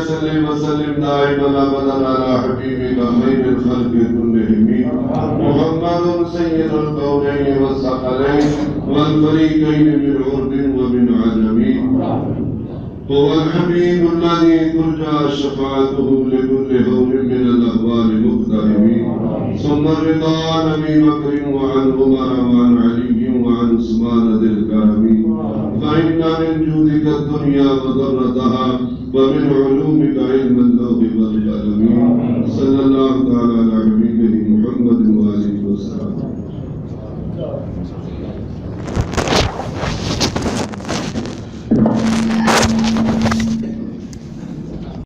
صل وسلم دائما ابدا على حبيبك خير الخلق كلهم محمد سيد الكونين والثقلين والفريقين من عرب ومن عجم هو الحبيب الذي ترجى شفاعته لكل هول من الاهوال مقترب ثم الرضا عن ابي بكر وعن عمر وعن علي وعن عثمان ذي الكرم فان من جودك الدنيا وضرتها ومن علومك علم اللوح والقلم صلى الله تعالى على حبيبه محمد واله وسلم.